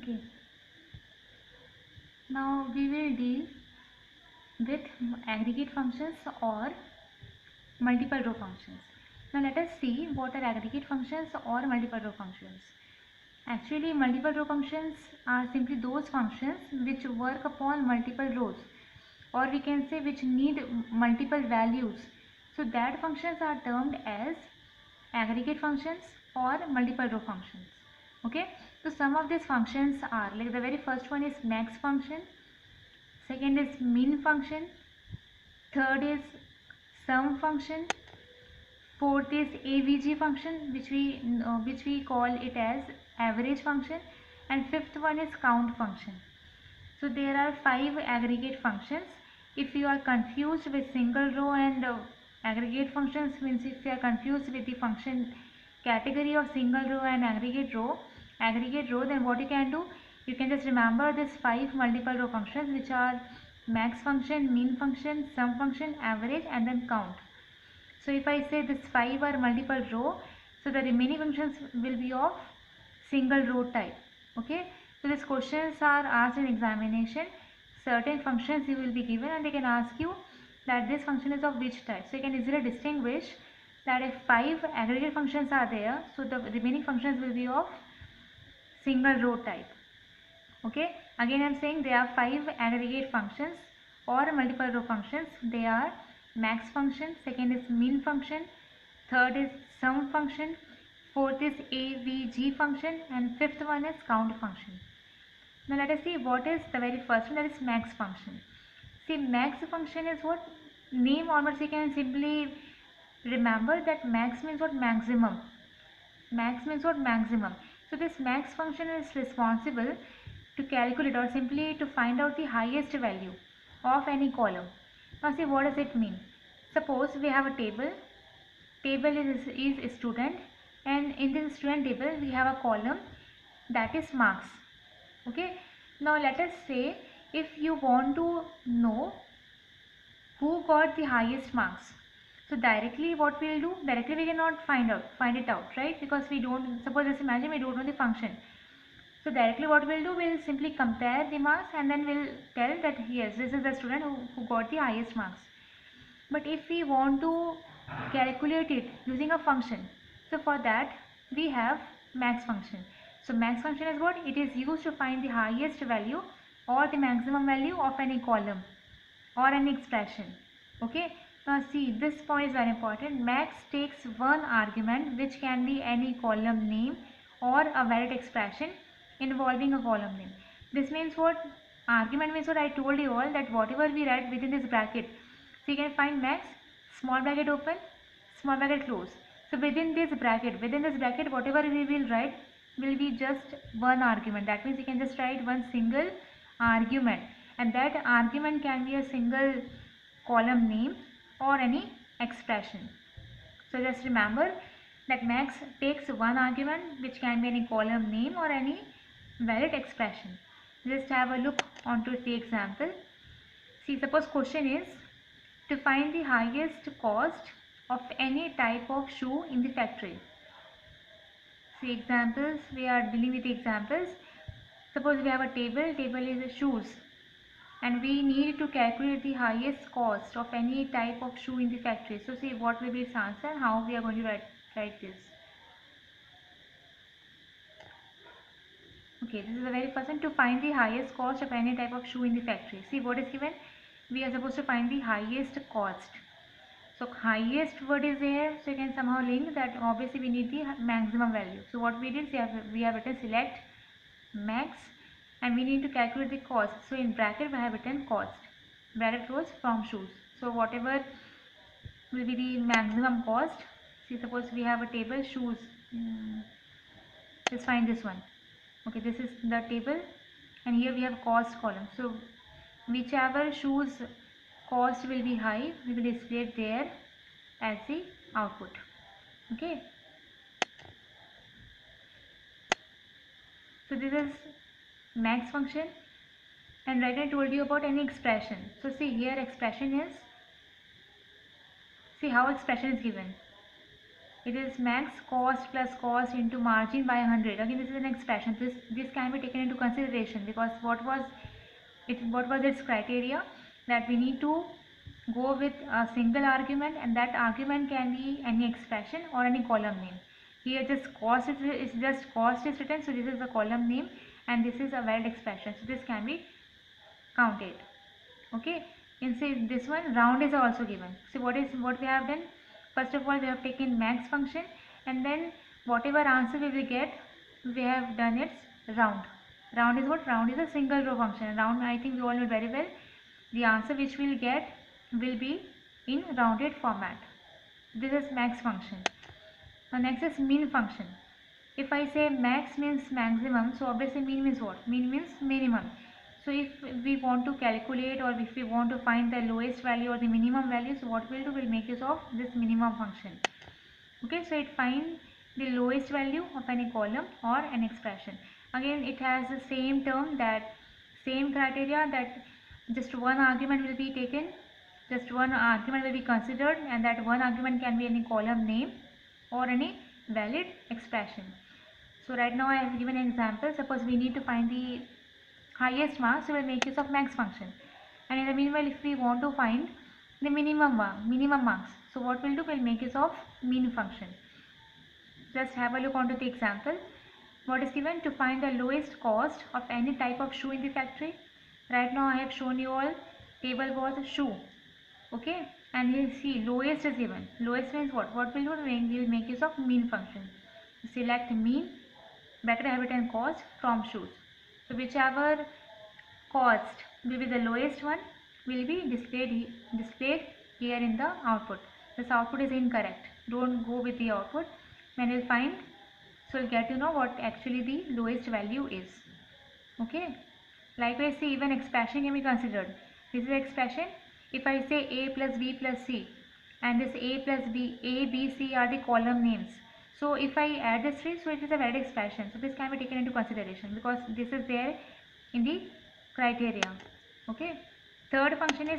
Okay, now we will deal with aggregate functions or multiple row functions. Now let us see what are aggregate functions or multiple row functions. Actually, multiple row functions are simply those functions which work upon multiple rows, or we can say which need multiple values. So that functions are termed as aggregate functions or multiple row functions. Okay, so some of these functions are like the very first one is max function, second is min function, third is sum function, fourth is avg function, which we call it as average function, and fifth one is count function. So there are 5 aggregate functions. If you are confused with single row and aggregate functions, means if you are confused with the function category of single row and aggregate row, then what you can do, you can just remember these 5 multiple row functions, which are max function, min function, sum function, average, and then count. So if I say this 5 are multiple row, so the remaining functions will be of single row type. Okay, so these questions are asked in examination. Certain functions you will be given and they can ask you that this function is of which type. So you can easily distinguish that if 5 aggregate functions are there, so the remaining functions will be of single row type. Okay, again I am saying there are 5 aggregate functions or multiple row functions. They are max function, second is min function, third is sum function, fourth is avg function, and fifth one is count function. Now let us see what is the very first one, that is max function. See, max function is what name onwards you can simply remember that max means what, maximum. Max means what, maximum. So this max function is responsible to calculate or simply to find out the highest value of any column. Now see, what does it mean? Suppose we have a table. Table is a student, and in this student table we have a column that is marks. Okay, now let us say if you want to know who got the highest marks, so directly what we will do, directly we cannot find it out, right? Because we don't, suppose let's imagine we don't know the function. So directly what we'll do, we'll simply compare the marks and then we'll tell that yes, this is the student who got the highest marks. But if we want to calculate it using a function, so for that we have max function. So max function is what? It is used to find the highest value or the maximum value of any column or any expression. Okay, now see, this point is very important. Max takes one argument, which can be any column name or a valid expression involving a column name. This means what? Argument means what I told you all, that whatever we write within this bracket, so you can find max, small bracket open, small bracket close. So within this bracket, whatever we will write will be just one argument. That means you can just write one single argument, and that argument can be a single column name or any expression. So just remember that max takes one argument, which can be any column name or any valid expression. Just have a look onto the example. See, suppose question is to find the highest cost of any type of shoe in the factory. See examples, we are dealing with the examples. Suppose we have a table is shoes, and we need to calculate the highest cost of any type of shoe in the factory. So see what will be its answer and how we are going to write this. Okay, this is the very first one, to find the highest cost of any type of shoe in the factory. See what is given, we are supposed to find the highest cost. So highest word is there, so you can somehow link that obviously we need the maximum value. So what we did, we have written select max and we need to calculate the cost. So in bracket we have written cost, bracket close, from shoes. So whatever will be the maximum cost. See, suppose we have a table shoes. Let's find this one. Okay, this is the table and here we have cost column. So whichever shoes cost will be high, we will display it there as the output. Okay, so this is max function, and right I told you about any expression. So see here expression is, see how expression is given. it is max cost plus cost into margin by 100. Again, this is an expression. This can be taken into consideration, because what was its criteria, that we need to go with a single argument, and that argument can be any expression or any column name. Here just cost is just cost is written, so this is the column name and this is a valid expression, so this can be counted. Okay, and say this one round is also given. So what we have done, first of all we have taken max function, and then whatever answer we will get, we have done its round. Round is what? Round is a single row function. Round, I think we all know very well, the answer which we will get will be in rounded format. This is max function. Now next is mean function. If I say max means maximum, so obviously mean means what? Mean means minimum. So if we want to calculate, or if we want to find the lowest value or the minimum value, so what we'll do, we'll make use of this minimum function. Okay, so it finds the lowest value of any column or an expression. Again, it has the same term, that same criteria, that just one argument will be taken, just one argument will be considered, and that one argument can be any column name or any valid expression. So right now I have given an example. Suppose we need to find the highest marks, so we'll make use of max function. And in the meanwhile, if we want to find the minimum marks, so what we'll do, we'll make use of mean function. Just have a look onto the example. What is given? To find the lowest cost of any type of shoe in the factory. Right now I have shown you all, table was shoe. Okay, and you see lowest is given. Lowest means what? What we'll do, we'll make use of mean function. Select mean, bracket have written cost from shoes. So whichever cost will be the lowest one will be displayed here in the output. This output is incorrect. Don't go with the output. When you'll find, so you'll get to know what actually the lowest value is. Okay. Likewise, see, even expression can be considered. This is expression. If I say a plus b plus c, and this a plus b, a, b, c are the column names. So if I add this three, so it is a valid expression. So this can be taken into consideration, because this is there in the criteria. Okay. Third function is